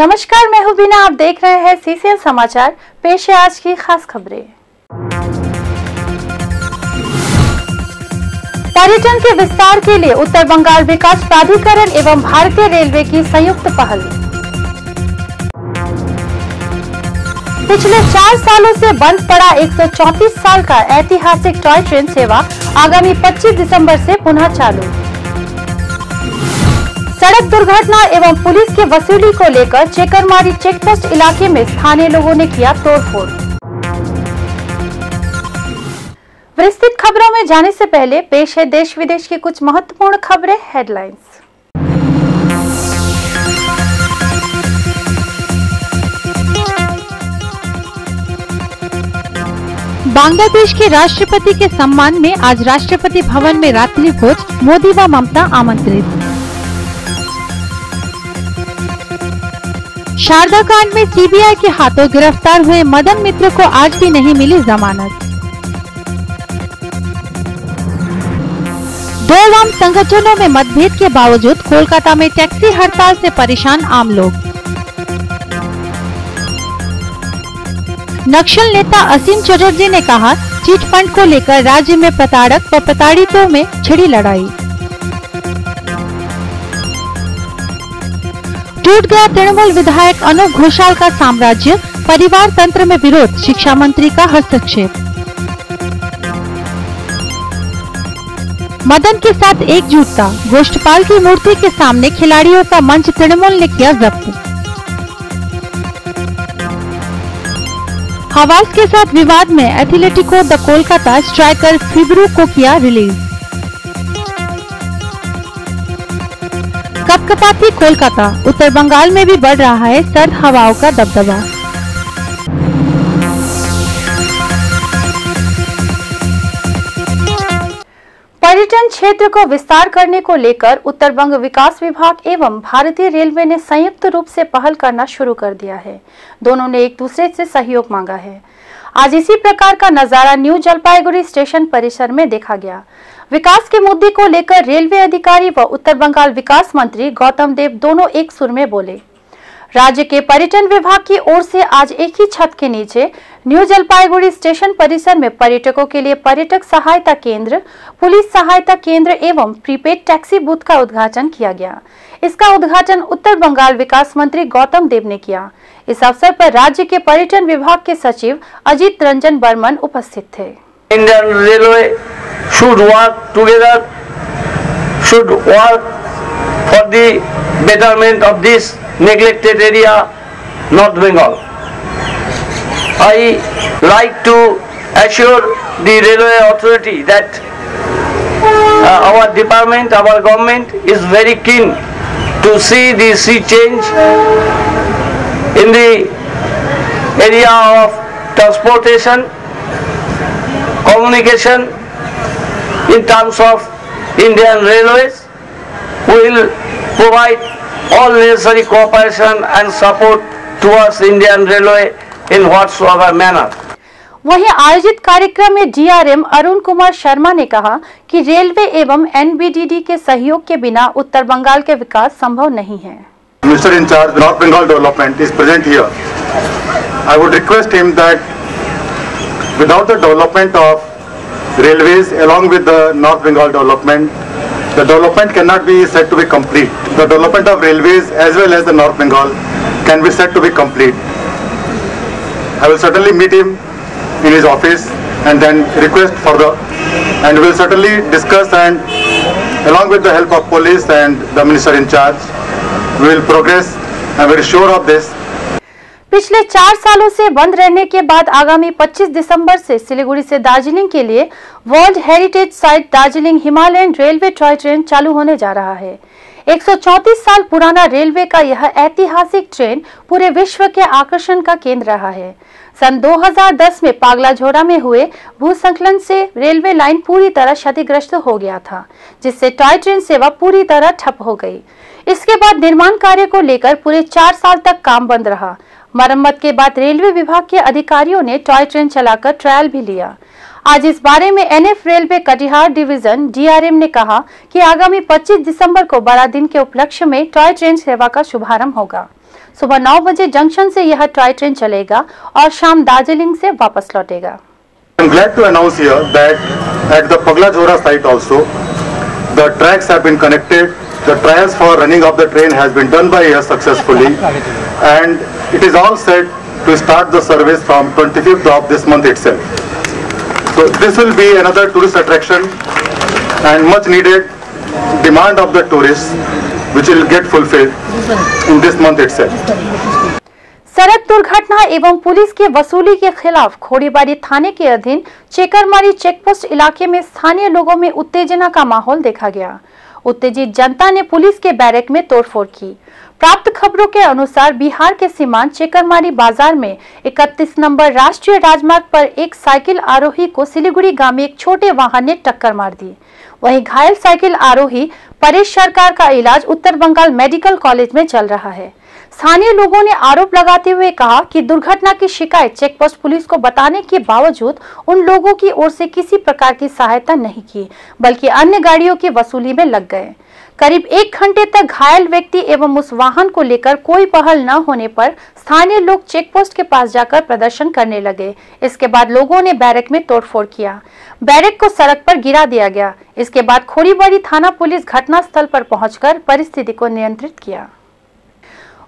नमस्कार, मैं हूं बीना। आप देख रहे हैं सीसीएन समाचार। पेश है आज की खास खबरें। पर्यटन के विस्तार के लिए उत्तर बंगाल विकास प्राधिकरण एवं भारतीय रेलवे की संयुक्त पहल। पिछले 4 सालों से बंद पड़ा 134 साल का ऐतिहासिक टॉय ट्रेन सेवा आगामी 25 दिसंबर से पुनः चालू। सड़क दुर्घटना एवं पुलिस की वसूली को लेकर चेकरमारी चेकपोस्ट इलाके में स्थानीय लोगों ने किया तोड़फोड़। विस्तृत खबरों में जाने से पहले पेश है देश विदेश की कुछ महत्वपूर्ण खबरें। हेडलाइंस। बांग्लादेश के राष्ट्रपति के सम्मान में आज राष्ट्रपति भवन में रात्रि भोज, मोदी व ममता आमंत्रित। शारदा कांड में सीबीआई के हाथों गिरफ्तार हुए मदन मित्र को आज भी नहीं मिली जमानत। 2 वाम संगठनों में मतभेद के बावजूद कोलकाता में टैक्सी हड़ताल से परेशान आम लोग। नक्सल नेता असीम चटर्जी ने कहा, चिट फंड को लेकर राज्य में प्रताड़क व प्रताड़ितों में छिड़ी लड़ाई। टूट गया तृणमूल विधायक अनूप घोषाल का साम्राज्य, परिवार तंत्र में विरोध, शिक्षा मंत्री का हस्तक्षेप। मदन के साथ एकजुटता, गोष्ठपाल की मूर्ति के सामने खिलाड़ियों का मंच तृणमूल ने किया जब्त। हवास के साथ विवाद में एथलेटिको द कोलकाता स्ट्राइकर फिब्रू को किया रिलीज। कपकपाती कोलकाता, उत्तर बंगाल में भी बढ़ रहा है सर्द हवाओं का दबदबा। पर्यटन क्षेत्र को विस्तार करने को लेकर उत्तर बंग विकास विभाग एवं भारतीय रेलवे ने संयुक्त रूप से पहल करना शुरू कर दिया है। दोनों ने एक दूसरे से सहयोग मांगा है। आज इसी प्रकार का नजारा न्यू जलपाईगुड़ी स्टेशन परिसर में देखा गया। विकास के मुद्दे को लेकर रेलवे अधिकारी व उत्तर बंगाल विकास मंत्री गौतम देव दोनों एक सुर में बोले। राज्य के पर्यटन विभाग की ओर से आज एक ही छत के नीचे न्यू जलपाईगुड़ी स्टेशन परिसर में पर्यटकों के लिए पर्यटक सहायता केंद्र, पुलिस सहायता केंद्र एवं प्रीपेड टैक्सी बूथ का उद्घाटन किया गया। इसका उद्घाटन उत्तर बंगाल विकास मंत्री गौतम देव ने किया। इस अवसर पर राज्य के पर्यटन विभाग के सचिव अजीत रंजन बर्मन उपस्थित थे। Indian railway should work together, should work for the betterment of this neglected area, North Bengal. I like to assure the railway authority that our department, our government is very keen to see the sea change in the area of transportation, communication. In terms of Indian Railways, we will provide all necessary cooperation and support towards Indian Railway in whatsoever manner. वहीं आयोजित कार्यक्रम में DRM Arun Kumar Sharma ने कहा कि railway एवं एनबीडीडी के सहयोग के बिना उत्तर बंगाल के विकास संभव नहीं है। Minister in charge North Bengal development is present here. I would request him that without the development of railways along with the North Bengal development, the development cannot be said to be complete. The development of railways as well as the North Bengal can be said to be complete. I will certainly meet him in his office and then request further, and we will certainly discuss, and along with the help of police and the minister in charge, we will progress. I am very sure of this. पिछले 4 सालों से बंद रहने के बाद आगामी 25 दिसंबर से सिलीगुड़ी से दार्जिलिंग के लिए world heritage site Darjeeling Himalayan railway toy train चालू होने जा रहा है। 134 साल पुराना रेलवे का यह ऐतिहासिक ट्रेन पूरे विश्व के आकर्षण का केंद्र रहा है। सन 2010 में पागलाझोड़ा में हुए भूस्खलन से रेलवे लाइन पूरी तरह क्षतिग्रस्त हो गया था, जिससे टॉय ट्रेन सेवा पूरी तरह ठप हो गई। इसके बाद निर्माण कार्य को लेकर पूरे 4 साल तक काम बंद रहा। मरम्मत के बाद रेलवे विभाग के अधिकारियों ने टॉय ट्रेन चलाकर ट्रायल भी लिया। आज इस बारे में NF railway Katihar division DRM ने कहा कि आगामी 25 दिसंबर को बड़ा दिन के उपलक्ष्य में टॉय ट्रेन सेवा का शुभारंभ होगा। सुबह 9 बजे जंक्शन से यह टॉय ट्रेन चलेगा और शाम दार्जिलिंग से वापस लौटेगा। I'm glad to announce here that at the Pagla-Jora site also, the tracks have been connected. The trials for running of the train has been done by us successfully, and it is all set to start the service from 25th of this month itself. So this will be another tourist attraction and much needed demand of the tourists, which will get fulfilled in this month itself. सड़क दुर्घटना एवं police की वसूली के खिलाफ खोड़ीबाड़ी थाने के अधीन चेकरमारी checkpost इलाके में स्थानीय लोगों में उत्तेजना का माहौल देखा गया। उत्तेजित जनता ने पुलिस के बैरक में तोड़फोड़ की। प्राप्त खबरों के अनुसार बिहार के सीमांत चेकरमारी बाजार में 31 नंबर राष्ट्रीय राजमार्ग पर एक साइकिल आरोही को सिलीगुड़ी एक छोटे वाहन ने टक्कर मार दी। वहीं घायल साइकिल आरोही परेश सरकार का इलाज उत्तर बंगाल मेडिकल कॉलेज में चल रहा है। स्थानीय लोगों ने आरोप लगाते हुए कहा कि दुर्घटना की शिकायत चेकपोस्ट पुलिस को बताने के बावजूद उन लोगों की ओर से किसी प्रकार की सहायता नहीं की, बल्कि अन्य गाड़ियों की वसूली में लग गए। करीब 1 घंटे तक घायल व्यक्ति एवं उस वाहन को लेकर कोई पहल न होने पर स्थानीय लोग चेकपोस्ट के पास जाकर प्रदर्शन करने लगे। इसके बाद लोगों ने बैरक में तोड़फोड़ किया। बैरक को सड़क पर गिरा दिया गया। इसके बाद खोड़ीबाड़ी थाना पुलिस घटनास्थल पर पहुंचकर परिस्थिति को नियंत्रित किया।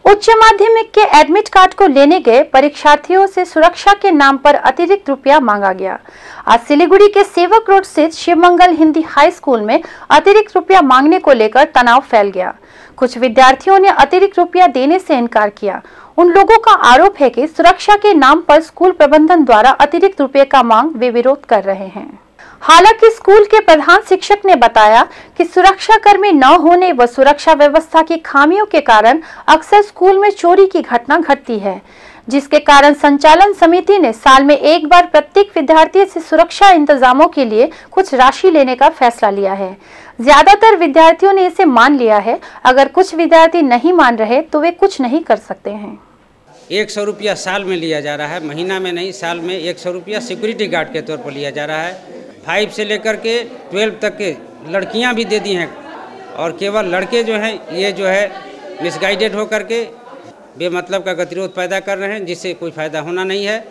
उच्च माध्यमिक के एडमिट कार्ड को लेने गए परीक्षार्थियों से सुरक्षा के नाम पर अतिरिक्त रुपया मांगा गया। आज सिलीगुड़ी के सेवक रोड स्थित शिवमंगल हिंदी हाई स्कूल में अतिरिक्त रुपया मांगने को लेकर तनाव फैल गया। कुछ विद्यार्थियों ने अतिरिक्त रुपया देने से इनकार किया। उन लोगों का आरोप है कि सुरक्षा के नाम पर स्कूल प्रबंधन द्वारा अतिरिक्त रुपये का मांग वे विरोध कर रहे हैं। हालांकि स्कूल के प्रधान शिक्षक ने बताया कि सुरक्षा कर्मी न होने व सुरक्षा व्यवस्था की खामियों के कारण अक्सर स्कूल में चोरी की घटना घटती है, जिसके कारण संचालन समिति ने साल में एक बार प्रत्येक विद्यार्थी से सुरक्षा इंतजामों के लिए कुछ राशि लेने का फैसला लिया है। ज्यादातर विद्यार्थियों ने इसे मान लिया है। अगर कुछ विद्यार्थी नहीं मान रहे तो वे कुछ नहीं कर सकते हैं। 100 रुपया साल में लिया जा रहा है, महीना में नहीं, साल में 100 रुपया सिक्योरिटी गार्ड के तौर पर लिया जा रहा है। 5 से लेकर के 12 तक के लड़कियां भी दे दी हैं और केवल लड़के जो हैं ये जो है मिसगाइडेड हो करके बेमतलब का गतिरोध पैदा कर रहे हैं, जिससे कोई फ़ायदा होना नहीं है।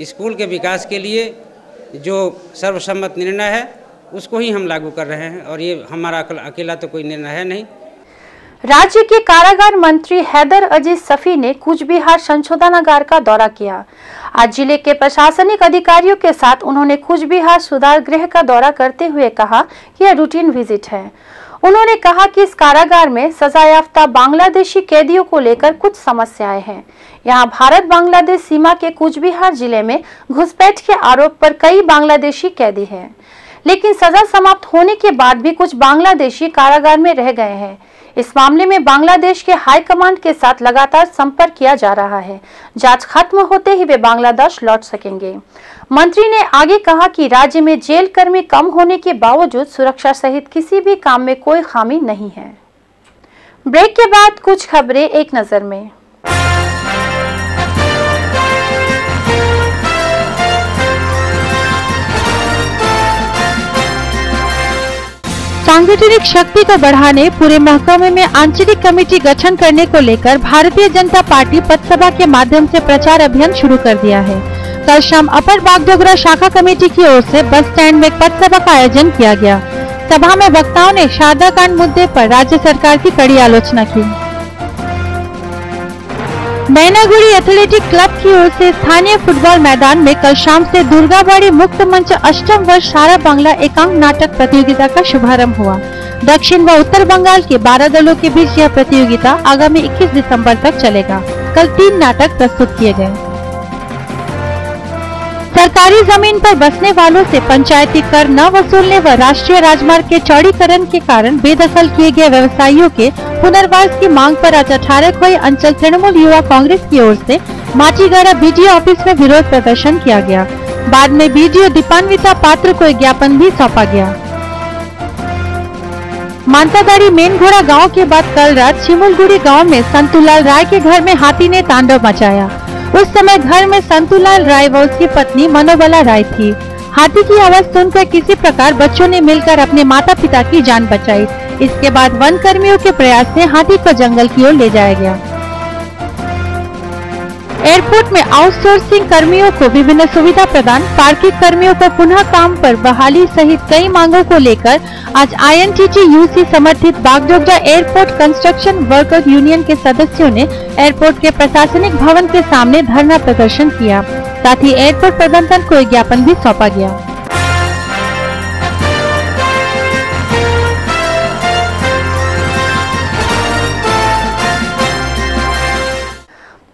स्कूल के विकास के लिए जो सर्वसम्मत निर्णय है उसको ही हम लागू कर रहे हैं और ये हमारा अकेला तो कोई निर्णय है नहीं। राज्य के कारागार मंत्री हैदर अजीज सफी ने कूच बिहार संशोधनागार का दौरा किया। आज जिले के प्रशासनिक अधिकारियों के साथ उन्होंने कूच बिहार सुधार गृह का दौरा करते हुए कहा कि यह रूटीन विजिट है। उन्होंने कहा कि इस कारागार में सजायाफ्ता बांग्लादेशी कैदियों को लेकर कुछ समस्याएं हैं। यहाँ भारत बांग्लादेश सीमा के कूच बिहार जिले में घुसपैठ के आरोप पर कई बांग्लादेशी कैदी हैं, लेकिन सजा समाप्त होने के बाद भी कुछ बांग्लादेशी कारागार में रह गए हैं। इस मामले में बांग्लादेश के हाई कमांड के साथ लगातार संपर्क किया जा रहा है। जांच खत्म होते ही वे बांग्लादेश लौट सकेंगे। मंत्री ने आगे कहा कि राज्य में जेल कर्मी कम होने के बावजूद सुरक्षा सहित किसी भी काम में कोई खामी नहीं है। ब्रेक के बाद कुछ खबरें एक नजर में। सांगठनिक शक्ति को बढ़ाने पूरे महकमे में आंचलिक कमेटी गठन करने को लेकर भारतीय जनता पार्टी पथसभा के माध्यम से प्रचार अभियान शुरू कर दिया है। कल शाम अपर बागडोगरा शाखा कमेटी की ओर से बस स्टैंड में पथसभा का आयोजन किया गया। सभा में वक्ताओं ने शारदा कांड मुद्दे पर राज्य सरकार की कड़ी आलोचना की। मैनागुड़ी एथलेटिक क्लब की ओर से स्थानीय फुटबॉल मैदान में कल शाम से दुर्गाबाड़ी मुक्त मंच अष्टम वर्ष सारा बांग्ला एकांक नाटक प्रतियोगिता का शुभारंभ हुआ। दक्षिण व उत्तर बंगाल के 12 दलों के बीच यह प्रतियोगिता आगामी 21 दिसंबर तक चलेगा। कल 3 नाटक प्रस्तुत किए गए। सरकारी जमीन पर बसने वालों से पंचायती कर न वसूलने व राष्ट्रीय राजमार्ग के चौड़ीकरण के कारण बेदखल किए गए व्यवसायियों के पुनर्वास की मांग पर आज 18 खोई अंचल तृणमूल युवा कांग्रेस की ओर से माचीगढ़ा बीडीओ ऑफिस में विरोध प्रदर्शन किया गया। बाद में बीडीओ दीपान्विता पात्र को एक ज्ञापन भी सौंपा गया। मानतादारी मेन घोड़ा गांव के बाद कल रात शिमुलगुड़ी गांव में संतूलाल राय के घर में हाथी ने तांडव मचाया। उस समय घर में संतूलाल राय व उसकी पत्नी मनोबला राय थी। हाथी की आवाज सुनकर किसी प्रकार बच्चों ने मिलकर अपने माता पिता की जान बचाई। इसके बाद वन कर्मियों के प्रयास से हाथी को जंगल की ओर ले जाया गया। एयरपोर्ट में आउटसोर्सिंग कर्मियों को विभिन्न सुविधा प्रदान, पार्किंग कर्मियों को पुनः काम पर बहाली सहित कई मांगों को लेकर आज INTT-UC समर्थित Bagdogra airport construction worker union के सदस्यों ने एयरपोर्ट के प्रशासनिक भवन के सामने धरना प्रदर्शन किया। साथ ही एयरपोर्ट प्रबंधन को एक ज्ञापन भी सौंपा गया।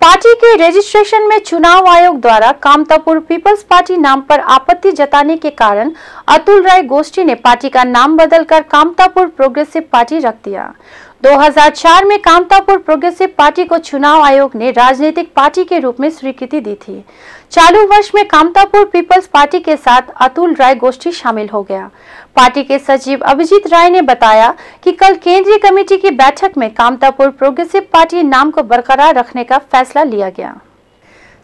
पार्टी के रजिस्ट्रेशन में चुनाव आयोग द्वारा कामतापुर पीपल्स पार्टी नाम पर आपत्ति जताने के कारण अतुल राय गोष्ठी ने पार्टी का नाम बदलकर कामतापुर प्रोग्रेसिव पार्टी रख दिया। 2004 में कामतापुर प्रोग्रेसिव पार्टी को चुनाव आयोग ने राजनीतिक पार्टी के रूप में स्वीकृति दी थी। चालू वर्ष में कामतापुर पीपल्स पार्टी के साथ अतुल राय गोष्ठी शामिल हो गया। पार्टी के सचिव अभिजीत राय ने बताया कि कल केंद्रीय कमेटी की बैठक में कामतापुर प्रोग्रेसिव पार्टी नाम को बरकरार रखने का फैसला लिया गया।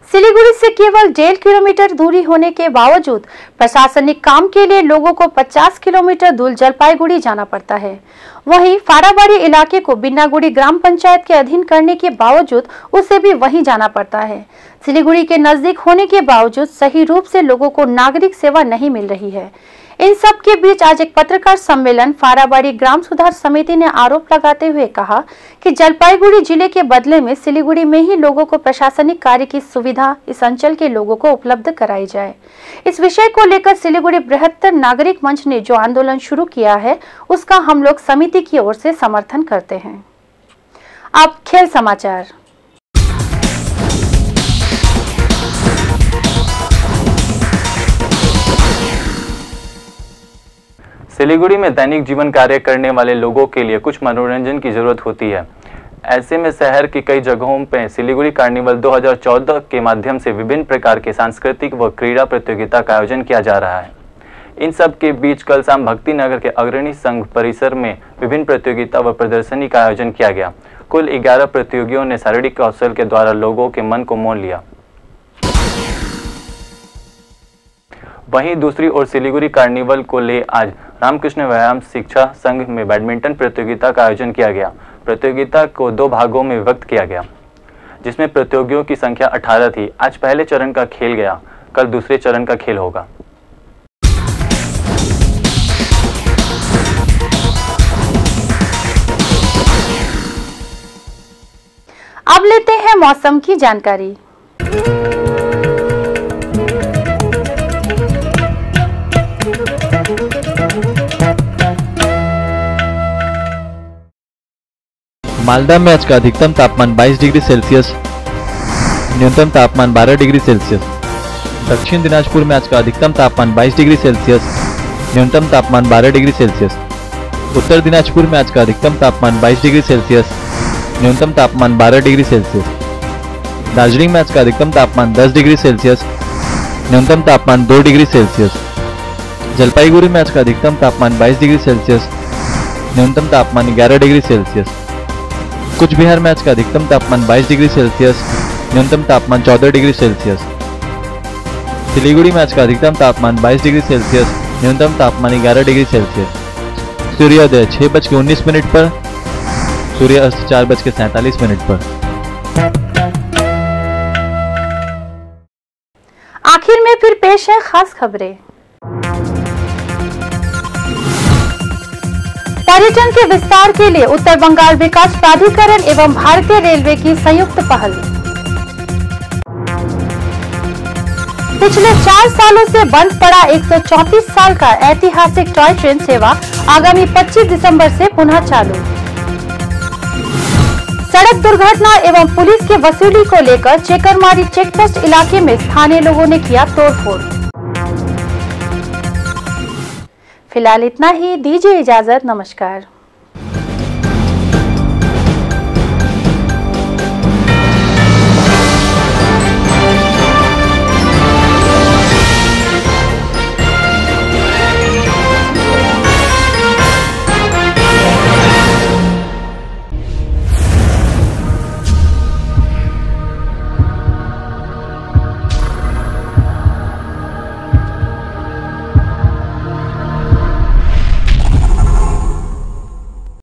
सिलीगुड़ी से केवल 1.5 किलोमीटर दूरी होने के बावजूद प्रशासनिक काम के लिए लोगों को 50 किलोमीटर दूर जलपाईगुड़ी जाना पड़ता है। वहीं फाराबाड़ी इलाके को बिन्नागुड़ी ग्राम पंचायत के अधीन करने के बावजूद उसे भी वहीं जाना पड़ता है। सिलीगुड़ी के नजदीक होने के बावजूद सही रूप से लोगों को नागरिक सेवा नहीं मिल रही है। इन सब के बीच आज एक पत्रकार सम्मेलन फाराबाड़ी ग्राम सुधार समिति ने आरोप लगाते हुए कहा कि जलपाईगुड़ी जिले के बदले में सिलीगुड़ी में ही लोगों को प्रशासनिक कार्य की सुविधा इस अंचल के लोगों को उपलब्ध कराई जाए। इस विषय को लेकर सिलीगुड़ी बृहत्तर नागरिक मंच ने जो आंदोलन शुरू किया है उसका हम लोग समिति की ओर से समर्थन करते हैं। अब खेल समाचार। सिलीगुड़ी में दैनिक जीवन कार्य करने वाले लोगों के लिए कुछ मनोरंजन की जरूरत होती है। ऐसे में शहर की कई जगहों पर सिलीगुड़ी कार्निवल 2014 के माध्यम से विभिन्न प्रकार के सांस्कृतिक व क्रीड़ा प्रतियोगिता का आयोजन किया जा रहा है। इन सब के बीच कल शाम भक्ति नगर के अग्रणी संघ परिसर में विभिन्न प्रतियोगिता व प्रदर्शनी का आयोजन किया गया। कुल 11 प्रतियोगियों ने शारीरिक कौशल के द्वारा लोगों के मन को मोह लिया। वहीं दूसरी ओर सिलीगुड़ी कार्निवल को ले आज रामकृष्ण व्यायाम शिक्षा संघ में बैडमिंटन प्रतियोगिता का आयोजन किया गया। प्रतियोगिता को 2 भागों में विभक्त किया गया, जिसमें प्रतियोगियों की संख्या 18 थी। आज पहले चरण का खेल गया, कल दूसरे चरण का खेल होगा। अब लेते हैं मौसम की जानकारी। मालदा में आज का अधिकतम तापमान 22 डिग्री सेल्सियस, न्यूनतम तापमान 12 डिग्री सेल्सियस। दक्षिण दिनाजपुर में आज का अधिकतम तापमान 22 डिग्री सेल्सियस, न्यूनतम तापमान 12 डिग्री सेल्सियस। उत्तर दिनाजपुर में आज का अधिकतम तापमान 22 डिग्री सेल्सियस, न्यूनतम तापमान 12 डिग्री सेल्सियस। दार्जिलिंग में आज का अधिकतम तापमान 10 डिग्री सेल्सियस, न्यूनतम तापमान 2 डिग्री सेल्सियस। जलपाईगुड़ी में आज का अधिकतम तापमान 22 डिग्री सेल्सियस, न्यूनतम तापमान 11 डिग्री सेल्सियस। कुछ बिहार में आज का अधिकतम तापमान 22 डिग्री सेल्सियस, न्यूनतम तापमान 14 डिग्री सेल्सियस। सिलीगुड़ी में आज का अधिकतम तापमान 22 डिग्री सेल्सियस, न्यूनतम तापमान 11 डिग्री सेल्सियस। सूर्योदय 6:19 पर, सूर्यास्त 4:47 पर। आखिर में फिर पेश है खास खबरें। पर्यटन के विस्तार के लिए उत्तर बंगाल विकास प्राधिकरण एवं भारतीय रेलवे की संयुक्त पहल। पिछले 4 सालों से बंद पड़ा 134 साल का ऐतिहासिक टॉय ट्रेन सेवा आगामी 25 दिसंबर से पुनः चालू। सड़क दुर्घटना एवं पुलिस की वसूली को लेकर चेकरमारी चेकपोस्ट इलाके में स्थानीय लोगों ने किया तोड़फोड़। फिलहाल इतना ही, दीजिए इजाजत, नमस्कार।